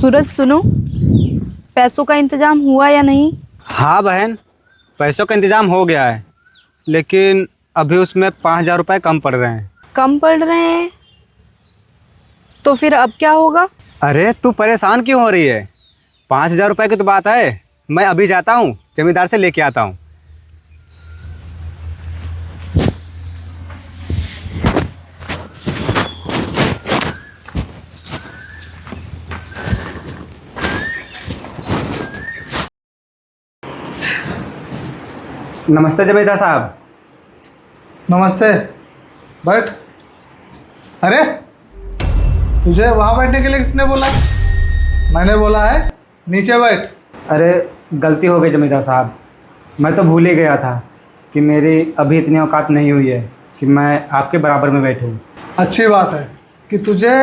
सूरज सुनो, पैसों का इंतजाम हुआ या नहीं? हाँ बहन, पैसों का इंतज़ाम हो गया है, लेकिन अभी उसमें 5,000 रुपये कम पड़ रहे हैं। कम पड़ रहे हैं तो फिर अब क्या होगा? अरे तू परेशान क्यों हो रही है? 5,000 रुपये की तो बात है। मैं अभी जाता हूँ, जमींदार से लेके आता हूँ। नमस्ते जमींदार साहब। नमस्ते, बैठ। अरे तुझे वहाँ बैठने के लिए किसने बोला? मैंने बोला है नीचे बैठ। अरे गलती हो गई जमींदार साहब, मैं तो भूल ही गया था कि मेरी अभी इतनी औकात नहीं हुई है कि मैं आपके बराबर में बैठूं। अच्छी बात है कि तुझे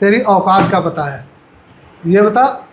तेरी औकात का पता है। ये बता,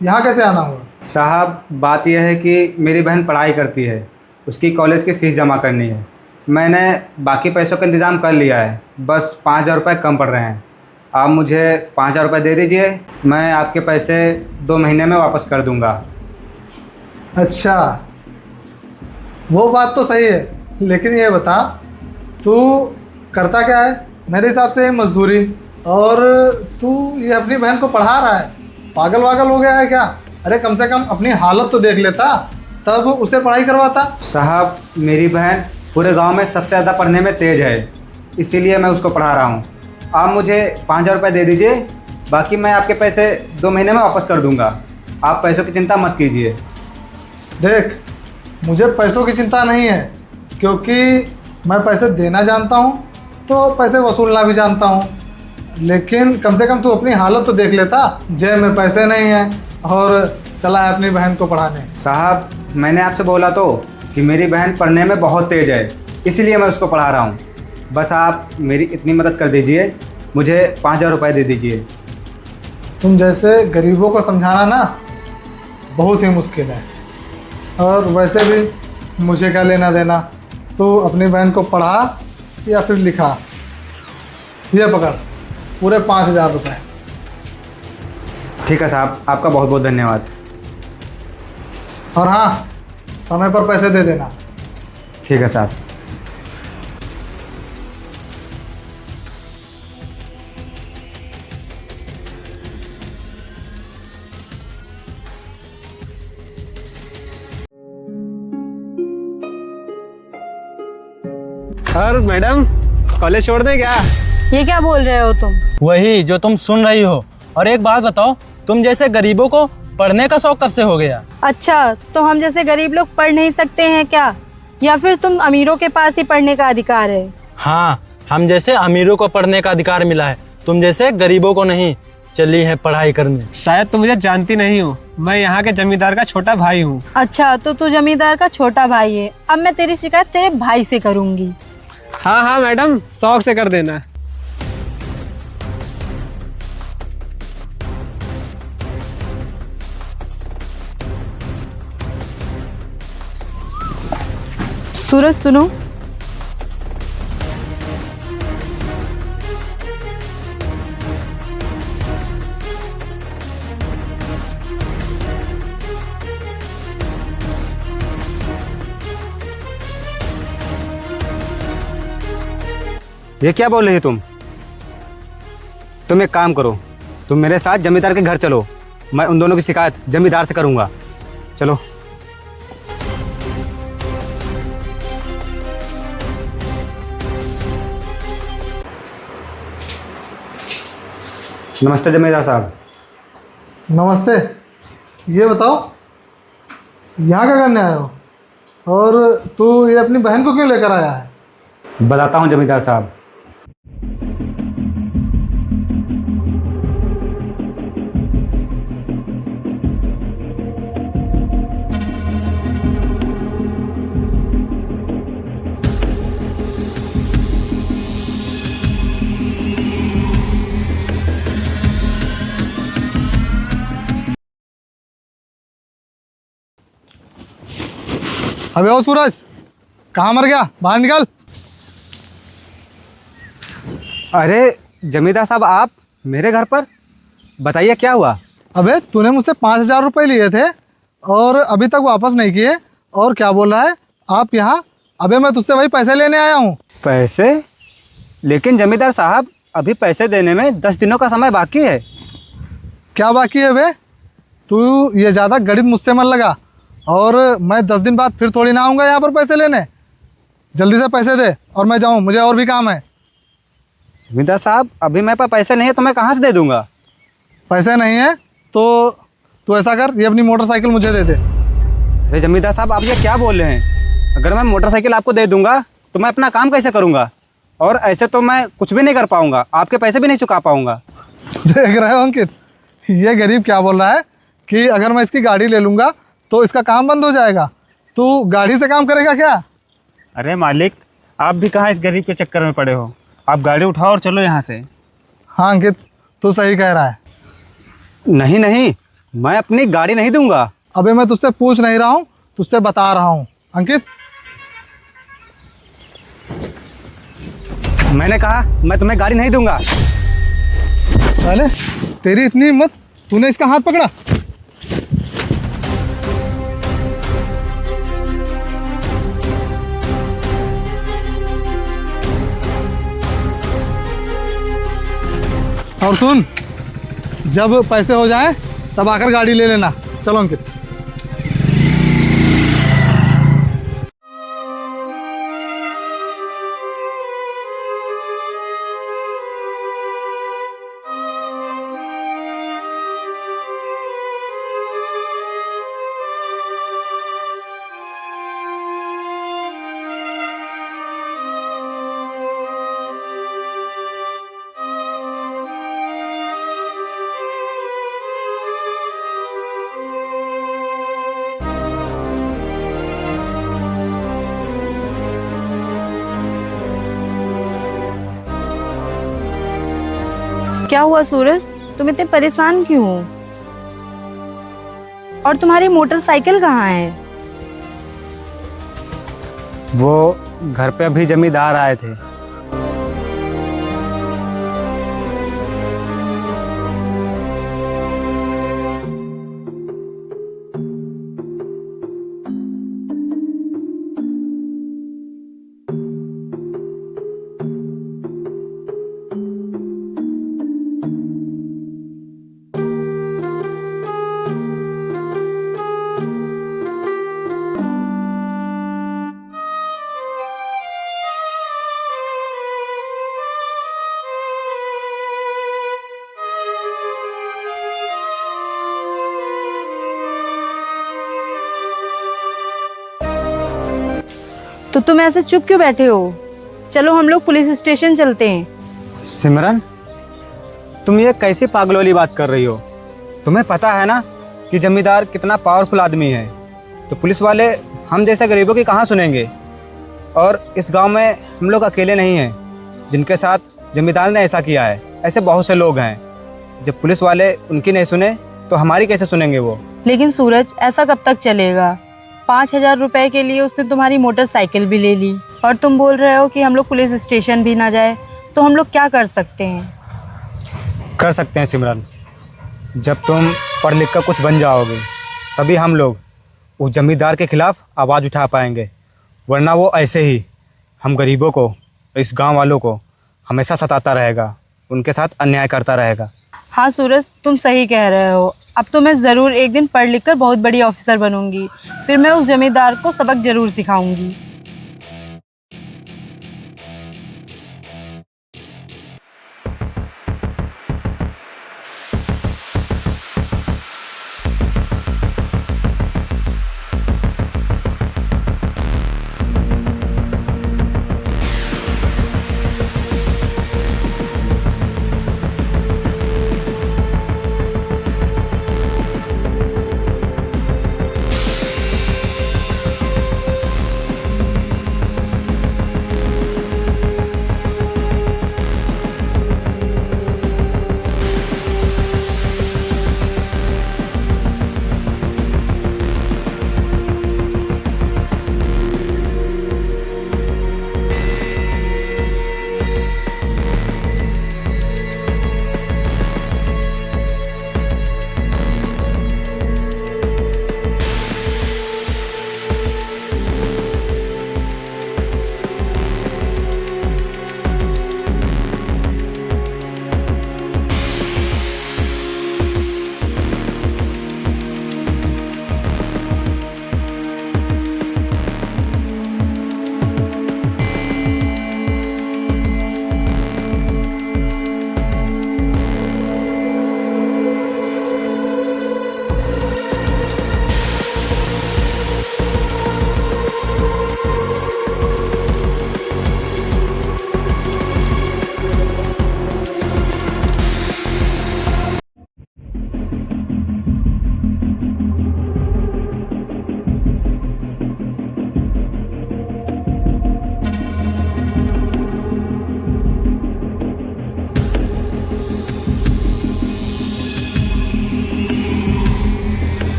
यहाँ कैसे आना हुआ? साहब बात यह है कि मेरी बहन पढ़ाई करती है, उसकी कॉलेज की फ़ीस जमा करनी है। मैंने बाकी पैसों का इंतज़ाम कर लिया है, बस 5,000 रुपये कम पड़ रहे हैं। आप मुझे 5,000 रुपये दे दीजिए, मैं आपके पैसे 2 महीने में वापस कर दूंगा। अच्छा, वो बात तो सही है, लेकिन ये बता तू करता क्या है? मेरे हिसाब से मजदूरी। और तू ये अपनी बहन को पढ़ा रहा है, पागल वागल हो गया है क्या? अरे कम से कम अपनी हालत तो देख लेता, तब उसे पढ़ाई करवाता। साहब मेरी बहन पूरे गांव में सबसे ज़्यादा पढ़ने में तेज़ है, इसीलिए मैं उसको पढ़ा रहा हूँ। आप मुझे 5,000 रुपये दे दीजिए, बाकी मैं आपके पैसे 2 महीने में वापस कर दूंगा। आप पैसों की चिंता मत कीजिए। देख, मुझे पैसों की चिंता नहीं है, क्योंकि मैं पैसे देना जानता हूँ तो पैसे वसूलना भी जानता हूँ। लेकिन कम से कम तू अपनी हालत तो देख लेता। जेब में पैसे नहीं हैं और चला है अपनी बहन को पढ़ाने। साहब मैंने आपसे बोला तो कि मेरी बहन पढ़ने में बहुत तेज़ है, इसलिए मैं उसको पढ़ा रहा हूँ। बस आप मेरी इतनी मदद कर दीजिए, मुझे 5,000 रुपये दे दीजिए। तुम जैसे गरीबों को समझाना ना बहुत ही मुश्किल है, और वैसे भी मुझे क्या लेना देना। तू अपनी बहन को पढ़ा या फिर लिखा। ये पकड़, पूरे 5,000 रुपये। ठीक है साहब, आपका बहुत बहुत धन्यवाद। और हाँ, समय पर पैसे दे देना। ठीक है साहब। और मैडम कॉलेज छोड़ दें क्या? ये क्या बोल रहे हो तुम? वही जो तुम सुन रही हो। और एक बात बताओ, तुम जैसे गरीबों को पढ़ने का शौक कब से हो गया? अच्छा, तो हम जैसे गरीब लोग पढ़ नहीं सकते हैं क्या? या फिर तुम अमीरों के पास ही पढ़ने का अधिकार है? हाँ, हम जैसे अमीरों को पढ़ने का अधिकार मिला है, तुम जैसे गरीबों को नहीं। चली है पढ़ाई करने। शायद तुम मुझे जानती नहीं हो, मैं यहाँ के जमींदार का छोटा भाई हूँ। अच्छा, तो तू जमींदार का छोटा भाई है। अब मैं तेरी शिकायत तेरे भाई से करूंगी। हाँ हाँ मैडम, शौक से कर देना। सूरज सुनो, ये क्या बोल रही हो तुम एक काम करो, तुम मेरे साथ जमींदार के घर चलो। मैं उन दोनों की शिकायत जमींदार से करूँगा। चलो। नमस्ते जमींदार साहब। नमस्ते। ये बताओ, यहाँ क्या करने आए हो? और तू ये अपनी बहन को क्यों लेकर आया है? बताता हूँ जमींदार साहब। अबे ओ सूरज, कहाँ मर गया? बाहर निकल। अरे जमींदार साहब, आप मेरे घर पर? बताइए क्या हुआ? अबे तूने मुझसे 5,000 रुपये लिए थे और अभी तक वापस नहीं किए, और क्या बोल रहा है आप यहाँ? अबे मैं तुझसे वही पैसे लेने आया हूँ। पैसे? लेकिन जमींदार साहब, अभी पैसे देने में 10 दिनों का समय बाकी है। क्या बाकी है बे? तू ये ज़्यादा गणित मुझसे मत लगा, और मैं 10 दिन बाद फिर थोड़ी ना आऊँगा यहाँ पर पैसे लेने। जल्दी से पैसे दे और मैं जाऊँ, मुझे और भी काम है। जमींदार साहब, अभी मेरे पास पैसे नहीं है तो मैं कहाँ से दे दूँगा? पैसे नहीं है तो तू ऐसा कर, ये अपनी मोटरसाइकिल मुझे दे दे। अरे जमींदार साहब, आप ये क्या बोल रहे हैं? अगर मैं मोटरसाइकिल आपको दे दूंगा तो मैं अपना काम कैसे करूंगा? और ऐसे तो मैं कुछ भी नहीं कर पाऊंगा, आपके पैसे भी नहीं चुका पाऊंगा। देख रहे हो अंकित, ये गरीब क्या बोल रहा है कि अगर मैं इसकी गाड़ी ले लूँगा तो इसका काम बंद हो जाएगा। तू गाड़ी से काम करेगा क्या? अरे मालिक, आप भी कहाँ इस गरीब के चक्कर में पड़े हो? आप गाड़ी उठाओ और चलो यहाँ से। हाँ अंकित, तू सही कह रहा है। नहीं नहीं, मैं अपनी गाड़ी नहीं दूंगा। अबे मैं तुझसे पूछ नहीं रहा हूँ, तुझसे बता रहा हूँ अंकित। मैंने कहा मैं तुम्हें गाड़ी नहीं दूंगा। साले, तेरी इतनी हिम्मत, तूने इसका हाथ पकड़ा? और सुन, जब पैसे हो जाएं तब आकर गाड़ी ले लेना। चलो अंकित। क्या हुआ सूरज, तुम इतने परेशान क्यों हो? और तुम्हारी मोटरसाइकिल कहाँ है? वो घर पे अभी जमींदार आए थे। तो तुम ऐसे चुप क्यों बैठे हो? चलो हम लोग पुलिस स्टेशन चलते हैं। सिमरन, तुम ये कैसी पागलों वाली बात कर रही हो? तुम्हें पता है ना कि जमींदार कितना पावरफुल आदमी है, तो पुलिस वाले हम जैसे गरीबों की कहाँ सुनेंगे? और इस गांव में हम लोग अकेले नहीं हैं जिनके साथ जमींदार ने ऐसा किया है। ऐसे बहुत से लोग हैं। जब पुलिस वाले उनकी नहीं सुने तो हमारी कैसे सुनेंगे वो? लेकिन सूरज, ऐसा कब तक चलेगा? 5,000 रुपए के लिए उसने तुम्हारी मोटरसाइकिल भी ले ली, और तुम बोल रहे हो कि हम लोग पुलिस स्टेशन भी ना जाए। तो हम लोग क्या कर सकते हैं? कर सकते हैं सिमरन, जब तुम पढ़ लिख कर कुछ बन जाओगे तभी हम लोग उस जमींदार के खिलाफ आवाज़ उठा पाएंगे, वरना वो ऐसे ही हम गरीबों को, इस गांव वालों को हमेशा सताता रहेगा, उनके साथ अन्याय करता रहेगा। हाँ सूरज, तुम सही कह रहे हो। अब तो मैं ज़रूर एक दिन पढ़ लिख कर बहुत बड़ी ऑफिसर बनूंगी। फिर मैं उस जमींदार को सबक ज़रूर सिखाऊंगी।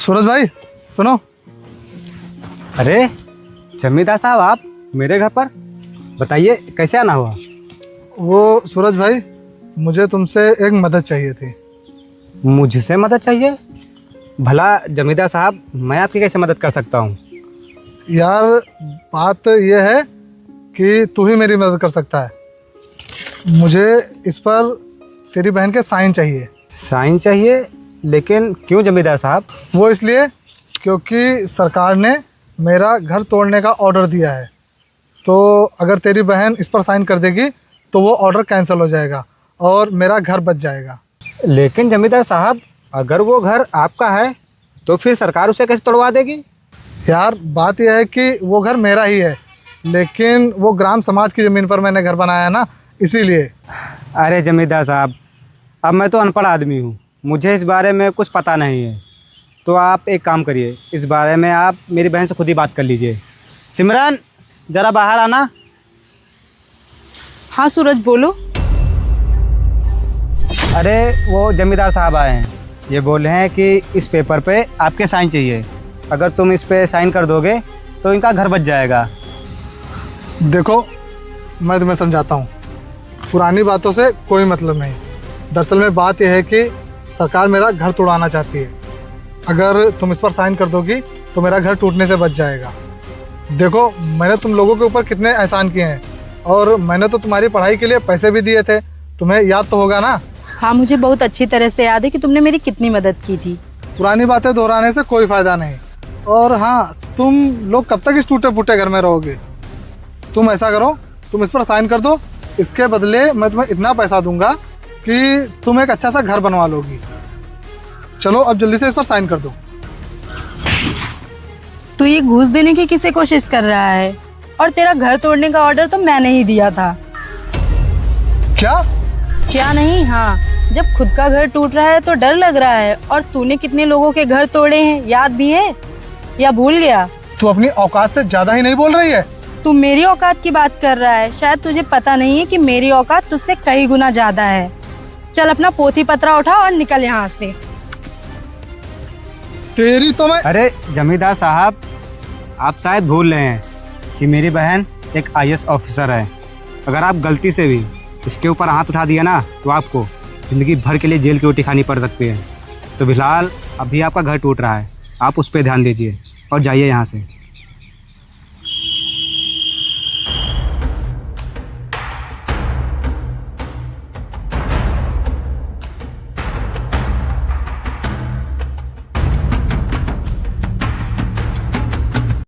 सूरज भाई सुनो। अरे जमींदार साहब, आप मेरे घर पर? बताइए कैसे आना हुआ? वो सूरज भाई, मुझे तुमसे एक मदद चाहिए थी। मुझसे मदद चाहिए? भला जमींदार साहब, मैं आपकी कैसे मदद कर सकता हूँ? यार बात यह है कि तू ही मेरी मदद कर सकता है। मुझे इस पर तेरी बहन के साइन चाहिए। साइन चाहिए? लेकिन क्यों जमींदार साहब? वो इसलिए क्योंकि सरकार ने मेरा घर तोड़ने का ऑर्डर दिया है, तो अगर तेरी बहन इस पर साइन कर देगी तो वो ऑर्डर कैंसिल हो जाएगा और मेरा घर बच जाएगा। लेकिन जमींदार साहब, अगर वो घर आपका है तो फिर सरकार उसे कैसे तोड़वा देगी? यार बात यह है कि वो घर मेरा ही है, लेकिन वो ग्राम समाज की ज़मीन पर मैंने घर बनाया ना, इसीलिए। अरे जमींदार साहब, अब मैं तो अनपढ़ आदमी हूँ, मुझे इस बारे में कुछ पता नहीं है। तो आप एक काम करिए, इस बारे में आप मेरी बहन से खुद ही बात कर लीजिए। सिमरन, ज़रा बाहर आना। हाँ सूरज बोलो। अरे वो जमींदार साहब आए हैं, ये बोल रहे हैं कि इस पेपर पे आपके साइन चाहिए। अगर तुम इस पे साइन कर दोगे तो इनका घर बच जाएगा। देखो मैं तुम्हें समझाता हूँ, पुरानी बातों से कोई मतलब नहीं। दरअसल में बात यह है कि सरकार मेरा घर तोड़वाना चाहती है। अगर तुम इस पर साइन कर दोगी तो मेरा घर टूटने से बच जाएगा। देखो मैंने तुम लोगों के ऊपर कितने एहसान किए हैं, और मैंने तो तुम्हारी पढ़ाई के लिए पैसे भी दिए थे, तुम्हें याद तो होगा ना। हाँ मुझे बहुत अच्छी तरह से याद है कि तुमने मेरी कितनी मदद की थी। पुरानी बातें दोहराने से कोई फ़ायदा नहीं। और हाँ, तुम लोग कब तक इस टूटे फूटे घर में रहोगे? तुम ऐसा करो, तुम इस पर साइन कर दो, इसके बदले मैं तुम्हें इतना पैसा दूंगा कि तुम एक अच्छा सा घर बनवा लोगी। चलो अब जल्दी से इस पर साइन कर दो। तू ये घूस देने की किसे कोशिश कर रहा है? और तेरा घर तोड़ने का ऑर्डर तो मैंने ही दिया था। क्या नहीं? हाँ, जब खुद का घर टूट रहा है तो डर लग रहा है। और तूने कितने लोगों के घर तोड़े हैं, याद भी है या भूल गया? तू अपनी औकात से ज़्यादा ही नहीं बोल रही है? तू मेरी औकात की बात कर रहा है। शायद तुझे पता नहीं है कि मेरी औकात तुझसे कई गुना ज्यादा है। चल अपना पोथी पत्रा उठा और निकल यहाँ से। तेरी तो मैं। अरे जमींदार साहब, आप शायद भूल रहे हैं कि मेरी बहन एक IAS ऑफिसर है। अगर आप गलती से भी इसके ऊपर हाथ उठा दिया ना तो आपको ज़िंदगी भर के लिए जेल की रोटी खानी पड़ सकती है। तो फिलहाल अभी आपका घर टूट रहा है, आप उस पर ध्यान दीजिए और जाइए यहाँ से।